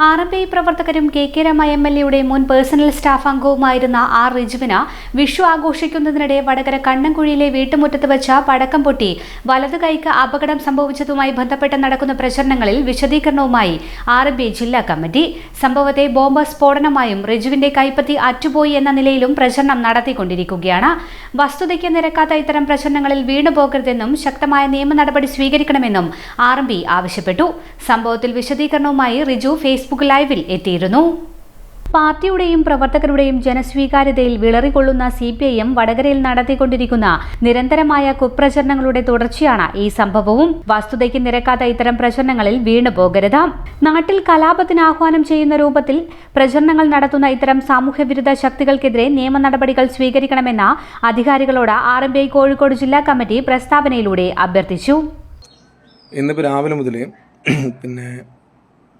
RMPI പ്രവർത്തകരും K Rama MLAയുടെ മുൻ പേഴ്സണൽ സ്റ്റാഫ് അംഗവുമായിരുന്ന ആർ റിജുവിന് വിഷു ആഘോഷിക്കുന്നതിനിടെ വടകര കണ്ണൻകുഴിയിലെ വീട്ടുമുറ്റത്ത് വെച്ച പടക്കം പൊട്ടി വലതു കൈക്ക് അപകടം സംഭവിച്ചതുമായി ബന്ധപ്പെട്ട് നടക്കുന്ന പ്രചരണങ്ങളിൽ വിശദീകരണവുമായി RMPI ജില്ലാ കമ്മിറ്റി. സംഭവത്തെ ബോംബ് സ്ഫോടനമായും റിജുവിന്റെ കൈപ്പത്തി അറ്റുപോയി എന്ന നിലയിലും പ്രചരണം നടത്തിക്കൊണ്ടിരിക്കുകയാണ്. വസ്തുതയ്ക്ക് നിരക്കാത്ത ഇത്തരം പ്രചരണങ്ങളിൽ വീണുപോകരുതെന്നും ശക്തമായ നിയമ നടപടി സ്വീകരിക്കണമെന്നും RMPI ആവശ്യപ്പെട്ടു. സംഭവത്തിൽ വിശദീകരണവുമായി റിജു ഫേസ്ബുക്ക് ലൈവിൽ എത്തിയിരുന്നു. പാർട്ടിയുടെയും പ്രവർത്തകരുടെയും ജനസ്വീകാര്യതയിൽ വിളറികൊള്ളുന്ന CPIM വടകരയിൽ നടത്തിക്കൊണ്ടിരിക്കുന്ന നിരന്തരമായ കുപ്രചരണങ്ങളുടെ തുടർച്ചയാണ് ഈ സംഭവവും. വസ്തുതയ്ക്ക് നിരക്കാത്ത ഇത്തരം പ്രചരണങ്ങളിൽ വീണുപോകരുത്. നാട്ടിൽ കലാപത്തിന് ആഹ്വാനം ചെയ്യുന്ന രൂപത്തിൽ പ്രചരണങ്ങൾ നടത്തുന്ന ഇത്തരം സാമൂഹ്യവിരുദ്ധ ശക്തികൾക്കെതിരെ നിയമ നടപടികൾ സ്വീകരിക്കണമെന്ന അധികാരികളോട് RMPI കോഴിക്കോട് ജില്ലാ കമ്മിറ്റി പ്രസ്താവനയിലൂടെ അഭ്യർത്ഥിച്ചു. ഇന്നിപ്പോൾ രാവിലെ മുതൽ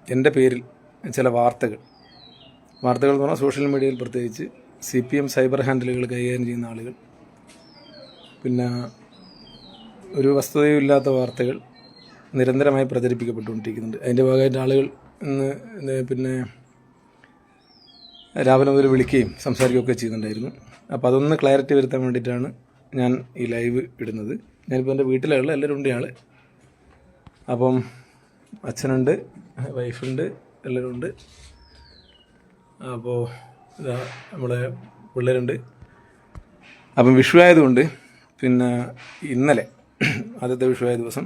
എൻ്റെ പേരിൽ ചില വാർത്തകൾ എന്ന് പറഞ്ഞാൽ സോഷ്യൽ മീഡിയയിൽ പ്രത്യേകിച്ച് CPM സൈബർ ഹാൻഡിലുകൾ കൈകാര്യം ചെയ്യുന്ന ആളുകൾ ഒരു വസ്തുതയും ഇല്ലാത്ത വാർത്തകൾ നിരന്തരമായി പ്രചരിപ്പിക്കപ്പെട്ടുകൊണ്ടിരിക്കുന്നുണ്ട്. അതിൻ്റെ ഭാഗമായിട്ട് ആളുകൾ ഇന്ന് രാവിലെ മുതൽ വിളിക്കുകയും സംസാരിക്കുകയൊക്കെ ചെയ്യുന്നുണ്ടായിരുന്നു. അപ്പോൾ അതൊന്ന് ക്ലാരിറ്റി വരുത്താൻ വേണ്ടിയിട്ടാണ് ഞാൻ ഈ ലൈവ് ഇടുന്നത്. ഞാനിപ്പോൾ എൻ്റെ വീട്ടിലുള്ള എല്ലാവരും ഉണ്ട്. അപ്പം അച്ഛനുണ്ട്, വൈഫുണ്ട്, എല്ലാവരും ഉണ്ട്. അപ്പോൾ ഇതാ നമ്മളെ പിള്ളേരുണ്ട്. അപ്പം വിഷു ആയതുകൊണ്ട് ഇന്നലെ ആദ്യത്തെ വിഷു ആയ ദിവസം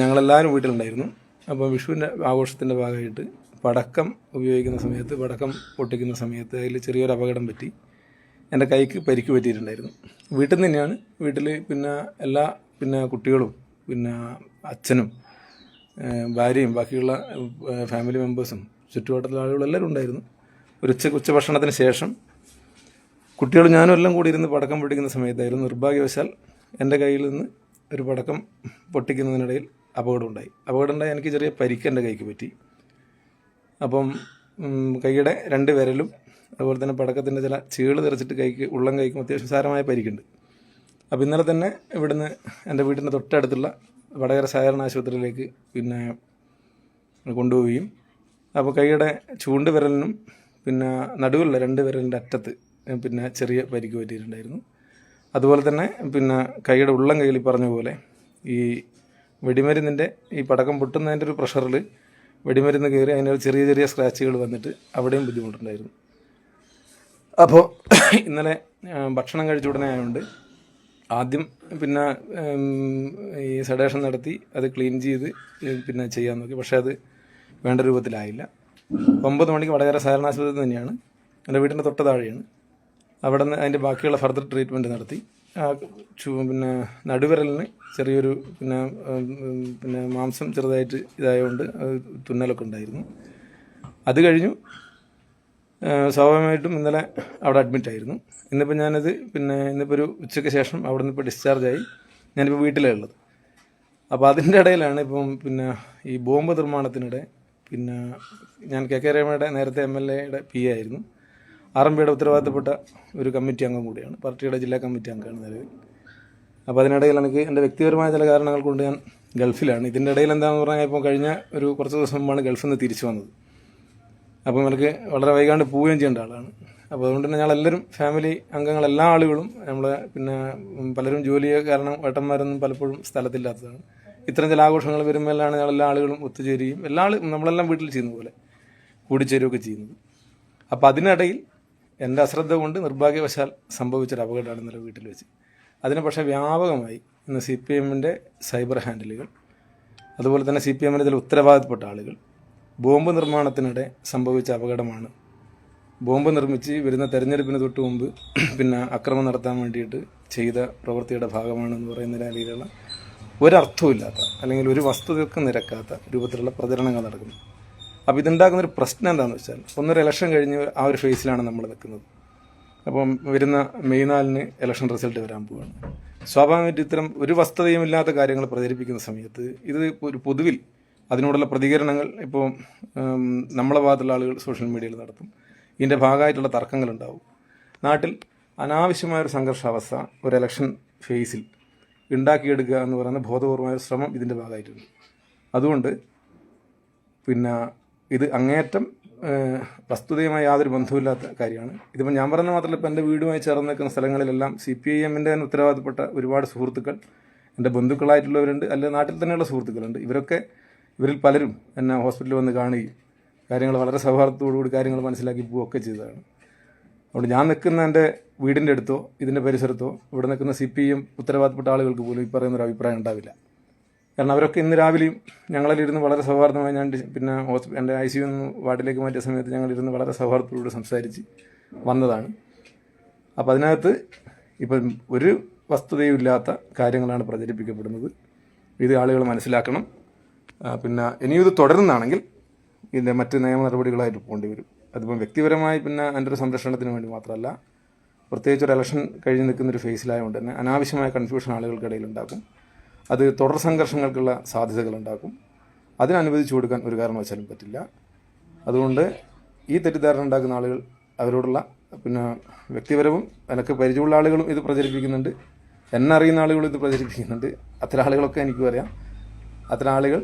ഞങ്ങളെല്ലാവരും വീട്ടിലുണ്ടായിരുന്നു. അപ്പം വിഷുവിൻ്റെ ആഘോഷത്തിൻ്റെ ഭാഗമായിട്ട് പടക്കം ഉപയോഗിക്കുന്ന സമയത്ത്, പടക്കം പൊട്ടിക്കുന്ന സമയത്ത് അതിൽ ചെറിയൊരു അപകടം പറ്റി. എൻ്റെ കൈക്ക് പരിക്ക് പറ്റിയിട്ടുണ്ടായിരുന്നു. വീട്ടിൽ നിന്ന് തന്നെയാണ്. വീട്ടിൽ എല്ലാ കുട്ടികളും അച്ഛനും ഭാര്യയും ബാക്കിയുള്ള ഫാമിലി മെമ്പേഴ്സും ചുറ്റുവട്ടത്തിലെ ആളുകളും എല്ലാവരും ഉണ്ടായിരുന്നു. ഒരു ഉച്ചഭക്ഷണത്തിന് ശേഷം കുട്ടികളും ഞാനും എല്ലാം കൂടി ഇരുന്ന് പടക്കം പൊട്ടിക്കുന്ന സമയത്തായിരുന്നു നിർഭാഗ്യവശാൽ എൻ്റെ കയ്യിൽ നിന്ന് ഒരു പടക്കം പൊട്ടിക്കുന്നതിനിടയിൽ അപകടമുണ്ടായി. എനിക്ക് ചെറിയ പരിക്ക് എൻ്റെ കൈക്ക് പറ്റി. അപ്പം കൈയുടെ 2 വിരലും അതുപോലെ തന്നെ പടക്കത്തിൻ്റെ ചില ചീള് തെറിച്ചിട്ട് ഉള്ളം കൈക്കും അത്യാവശ്യം സാരമായ പരിക്കുണ്ട്. അപ്പോൾ ഇന്നലെ തന്നെ ഇവിടുന്ന് എൻ്റെ വീടിൻ്റെ തൊട്ടടുത്തുള്ള വടകര സഹകരണ ആശുപത്രിയിലേക്ക് കൊണ്ടുപോവുകയും അപ്പോൾ കൈയുടെ ചൂണ്ട് വിരലിനും നടുവിലുള്ള 2 വിരലിൻ്റെ അറ്റത്ത് ചെറിയ പരിക്ക് പറ്റിയിട്ടുണ്ടായിരുന്നു. അതുപോലെ തന്നെ കൈയുടെ ഉള്ളം കൈയിൽ പറഞ്ഞ പോലെ ഈ വെടിമരുന്നിൻ്റെ ഈ പടക്കം പൊട്ടുന്നതിൻ്റെ ഒരു പ്രഷറിൽ വെടിമരുന്ന് കയറി അതിന് ചെറിയ ചെറിയ സ്ക്രാച്ചുകൾ വന്നിട്ട് അവിടെയും ബുദ്ധിമുട്ടുണ്ടായിരുന്നു. അപ്പോൾ ഇന്നലെ ഭക്ഷണം കഴിച്ച ഉടനെ ആയതുകൊണ്ട് ആദ്യം ഈ സെഡേഷൻ നടത്തി അത് ക്ലീൻ ചെയ്ത് ചെയ്യാൻ നോക്കി. പക്ഷേ അത് വേണ്ട രൂപത്തിലായില്ല. 9 മണിക്ക് വടകര സഹകരണ ആശുപത്രി തന്നെയാണ്, എൻ്റെ വീടിൻ്റെ തൊട്ട് താഴെയാണ്. അവിടെ നിന്ന് അതിൻ്റെ ബാക്കിയുള്ള ഫർദർ ട്രീറ്റ്മെൻറ്റ് നടത്തി. നടുവിരലിന് ചെറിയൊരു മാംസം ചെറുതായിട്ട് ഇതായതുകൊണ്ട് തുന്നലൊക്കെ ഉണ്ടായിരുന്നു. അത് കഴിഞ്ഞു. സ്വാഭാവികമായിട്ടും ഇന്നലെ അവിടെ അഡ്മിറ്റായിരുന്നു. ഇന്നിപ്പോൾ ഞാനത് ഇന്നിപ്പോൾ ഒരു ഉച്ചയ്ക്ക് ശേഷം അവിടെ നിന്ന് ഇപ്പോൾ ഡിസ്ചാർജായി. ഞാനിപ്പോൾ വീട്ടിലാണ് ഉള്ളത്. അപ്പോൾ അതിൻ്റെ ഇടയിലാണ് ഈ ബോംബ് നിർമ്മാണത്തിനിടെ ഞാൻ കെ രമയുടെ നേരത്തെ MLAയുടെ PA ആയിരുന്നു. RMPIയുടെ ഉത്തരവാദിത്തപ്പെട്ട ഒരു കമ്മിറ്റി അംഗം കൂടിയാണ്, പാർട്ടിയുടെ ജില്ലാ കമ്മിറ്റി അംഗമാണ് നിലവിൽ. അപ്പോൾ അതിനിടയിൽ എനിക്ക് എൻ്റെ വ്യക്തിപരമായ ചില കാരണങ്ങൾ കൊണ്ട് ഞാൻ ഗൾഫിലാണ്. ഇതിൻ്റെ ഇടയിൽ എന്താണെന്ന് പറഞ്ഞാൽ ഇപ്പോൾ കഴിഞ്ഞ കുറച്ച് ദിവസം മുമ്പാണ് ഗൾഫിൽ നിന്ന് തിരിച്ചു വന്നത്. അപ്പോൾ എനിക്ക് വളരെ വൈകാണ്ട് പോവുകയും ചെയ്യേണ്ട ആളാണ്. അപ്പോൾ അതുകൊണ്ട് തന്നെ ഞങ്ങളെല്ലാവരും ഫാമിലി അംഗങ്ങൾ എല്ലാ ആളുകളും പലരും ജോലി കാരണം ഏട്ടന്മാരൊന്നും പലപ്പോഴും സ്ഥലത്തില്ലാത്തതാണ്. ഇത്തരം ചില ആഘോഷങ്ങൾ വരുമ്പോഴാണ് ഞങ്ങളെല്ലാ ആളുകളും ഒത്തുചേരുകയും നമ്മളെല്ലാം വീട്ടിൽ ചെയ്യുന്ന പോലെ കൂടിച്ചേരുകയൊക്കെ ചെയ്യുന്നത്. അപ്പോൾ അതിനിടയിൽ എൻ്റെ അശ്രദ്ധ കൊണ്ട് നിർഭാഗ്യവശാൽ സംഭവിച്ചൊരു അപകടമാണ് ഇന്നലെ വീട്ടിൽ വെച്ച്. അതിന് പക്ഷേ വ്യാപകമായി ഇന്ന് CPMൻ്റെ സൈബർ ഹാൻഡിലുകൾ, അതുപോലെ തന്നെ CPMൻ്റെ ചില ഉത്തരവാദിത്തപ്പെട്ട ആളുകൾ ബോംബ് നിർമ്മാണത്തിനിടെ സംഭവിച്ച അപകടമാണ്, ബോംബ് നിർമ്മിച്ച് വരുന്ന തെരഞ്ഞെടുപ്പിന് തൊട്ട് മുമ്പ് അക്രമം നടത്താൻ വേണ്ടിയിട്ട് ചെയ്ത പ്രവൃത്തിയുടെ ഭാഗമാണെന്ന് പറയുന്ന രീതിയിലുള്ള ഒരർത്ഥവുമില്ലാത്ത അല്ലെങ്കിൽ ഒരു വസ്തുതയ്ക്ക് നിരക്കാത്ത രൂപത്തിലുള്ള പ്രചരണങ്ങൾ നടക്കുന്നു. അപ്പോൾ ഇതുണ്ടാക്കുന്നൊരു പ്രശ്നം എന്താണെന്ന് വെച്ചാൽ, ഒന്നൊരു ഇലക്ഷൻ കഴിഞ്ഞ് ആ ഒരു ഫേസിലാണ് നമ്മൾ നിൽക്കുന്നത്. അപ്പം വരുന്ന മെയ് 4-ന് ഇലക്ഷൻ റിസൾട്ട് വരാൻ പോവുകയാണ്. സ്വാഭാവികമായിട്ട് ഇത്തരം ഒരു വസ്തുതയും ഇല്ലാത്ത കാര്യങ്ങൾ പ്രചരിപ്പിക്കുന്ന സമയത്ത് ഇത് ഒരു പൊതുവിൽ അതിനോടുള്ള പ്രതികരണങ്ങൾ ഇപ്പോൾ നമ്മളെ ഭാഗത്തുള്ള ആളുകൾ സോഷ്യൽ മീഡിയയിൽ നടത്തും. ഇതിൻ്റെ ഭാഗമായിട്ടുള്ള തർക്കങ്ങളുണ്ടാവും. നാട്ടിൽ അനാവശ്യമായൊരു സംഘർഷാവസ്ഥ ഒരു ഇലക്ഷൻ ഫേസിൽ ഉണ്ടാക്കിയെടുക്കുക എന്ന് പറയുന്ന ബോധപൂർവമായ ശ്രമം ഇതിൻ്റെ ഭാഗമായിട്ടുണ്ട്. അതുകൊണ്ട് ഇത് അങ്ങേയറ്റം വസ്തുതയുമായി യാതൊരു ബന്ധവുമില്ലാത്ത കാര്യമാണ്. ഇതിപ്പോൾ ഞാൻ പറയുന്നത് മാത്രമല്ല, ഇപ്പോൾ എൻ്റെ വീടുമായി ചേർന്ന് നിൽക്കുന്ന സ്ഥലങ്ങളിലെല്ലാം CPIMൻ്റെ തന്നെ ഉത്തരവാദിത്തപ്പെട്ട ഒരുപാട് സുഹൃത്തുക്കൾ, എൻ്റെ ബന്ധുക്കളായിട്ടുള്ളവരുണ്ട്, അല്ലെങ്കിൽ നാട്ടിൽ തന്നെയുള്ള സുഹൃത്തുക്കളുണ്ട്. ഇവരിൽ പലരും എന്നെ ഹോസ്പിറ്റലിൽ വന്ന് കാണുകയും കാര്യങ്ങൾ വളരെ സൗഹാർദ്ദത്തോടുകൂടി കാര്യങ്ങൾ മനസ്സിലാക്കി പോവുകയൊക്കെ ചെയ്തതാണ്. അതുകൊണ്ട് ഞാൻ നിൽക്കുന്ന എൻ്റെ വീടിൻ്റെ അടുത്തോ ഇതിൻ്റെ പരിസരത്തോ ഇവിടെ നിൽക്കുന്ന CPIM ഉത്തരവാദിത്തപ്പെട്ട ആളുകൾക്ക് പോലും ഈ പറയുന്നൊരു അഭിപ്രായം ഉണ്ടാവില്ല. കാരണം അവരൊക്കെ ഇന്ന് രാവിലെയും ഞങ്ങളിരുന്ന് വളരെ സൗഹാർദ്ദമായി, ഞാൻ പിന്നെ എൻ്റെ ICU വാർഡിലേക്ക് മാറ്റിയ സമയത്ത് ഞങ്ങളിരുന്ന് വളരെ സൗഹാർദ്ദത്തോട് സംസാരിച്ച് വന്നതാണ്. അപ്പോൾ അതിനകത്ത് ഇപ്പം ഒരു വസ്തുതയും ഇല്ലാത്ത കാര്യങ്ങളാണ് പ്രചരിപ്പിക്കപ്പെടുന്നത്. ഇത് ആളുകൾ മനസ്സിലാക്കണം. പിന്നെ ഇനിയും ഇത് തുടരുന്നതാണെങ്കിൽ ഇതിൻ്റെ മറ്റ് നിയമ നടപടികളായിട്ട് പോകേണ്ടി വരും. അതിപ്പം വ്യക്തിപരമായി പിന്നെ എൻ്റെ ഒരു സംരക്ഷണത്തിന് വേണ്ടി മാത്രമല്ല, പ്രത്യേകിച്ച് ഒരു ഇലക്ഷൻ കഴിഞ്ഞ് നിൽക്കുന്നൊരു ഫേസിലായതുകൊണ്ട് തന്നെ അനാവശ്യമായ കൺഫ്യൂഷൻ ആളുകൾക്കിടയിൽ ഉണ്ടാക്കും. അത് തുടർ സംഘർഷങ്ങൾക്കുള്ള സാധ്യതകളുണ്ടാക്കും. അതിനനുവദിച്ചു കൊടുക്കാൻ ഒരു കാരണവശാലും പറ്റില്ല. അതുകൊണ്ട് ഈ തെറ്റിദ്ധാരണ ഉണ്ടാക്കുന്ന ആളുകൾ, അവരോടുള്ള പിന്നെ വ്യക്തിപരവും എനിക്ക് പരിചയമുള്ള ആളുകളും ഇത് പ്രചരിപ്പിക്കുന്നുണ്ട്, എന്നെ അറിയുന്ന ആളുകളും ഇത് പ്രചരിപ്പിക്കുന്നുണ്ട്. അത്തരം ആളുകളൊക്കെ എനിക്കും അറിയാം. അത്തരം ആളുകൾ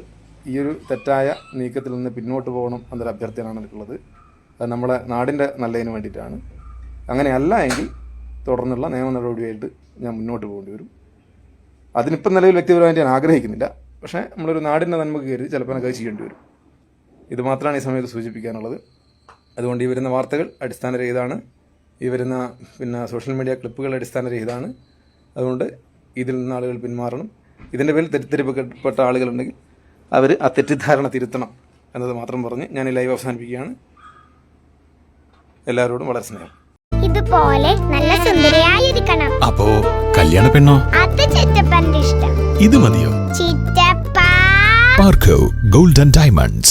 ഈ ഒരു തെറ്റായ നീക്കത്തിൽ നിന്ന് പിന്നോട്ട് പോകണം എന്നൊരു അഭ്യർത്ഥനയാണ് എനിക്കുള്ളത്. അത് നമ്മുടെ നാടിൻ്റെ നല്ലതിന് വേണ്ടിയിട്ടാണ്. അങ്ങനെയല്ല എങ്കിൽ തുടർന്നുള്ള നിയമ നടപടിയായിട്ട് ഞാൻ മുന്നോട്ട് പോകേണ്ടി വരും. അതിനിപ്പം നിലവിൽ വ്യക്തിപരമായിട്ട് ഞാൻ ആഗ്രഹിക്കുന്നില്ല. പക്ഷേ നമ്മളൊരു നാടിൻ്റെ നന്മക്ക് കയറി ചിലപ്പോൾ എനിക്ക് ചെയ്യേണ്ടി വരും. ഇത് മാത്രമാണ് ഈ സമയത്ത് സൂചിപ്പിക്കാനുള്ളത്. അതുകൊണ്ട് ഈ വരുന്ന വാർത്തകൾ അടിസ്ഥാനരഹിതമാണ്. ഈ വരുന്ന പിന്നെ സോഷ്യൽ മീഡിയ ക്ലിപ്പുകൾ അടിസ്ഥാനരഹിതമാണ്. അതുകൊണ്ട് ഇതിൽ നിന്ന് ആളുകൾ പിന്മാറണം. ഇതിൻ്റെ പേരിൽ തെറ്റിദ്ധരിക്കപ്പെട്ട ആളുകളുണ്ടെങ്കിൽ അവർ ആ തെറ്റിദ്ധാരണ തിരുത്തണം എന്നത് മാത്രം പറഞ്ഞ് ഞാൻ ഈ ലൈവ് അവസാനിപ്പിക്കുകയാണ്. എല്ലാവരോടും വളരെ സ്നേഹം. ഇതുപോലെ നല്ല സുന്ദരിയായിരിക്കണം. അപ്പോ കല്യാണ പെണ്ണോ? അത് ചിറ്റപ്പന്റെ ഇഷ്ടം. ഇത് മതിയോ? ചിറ്റപ്പ. പാർക്കോ ഗോൾഡൻ ഡയമണ്ട്സ്.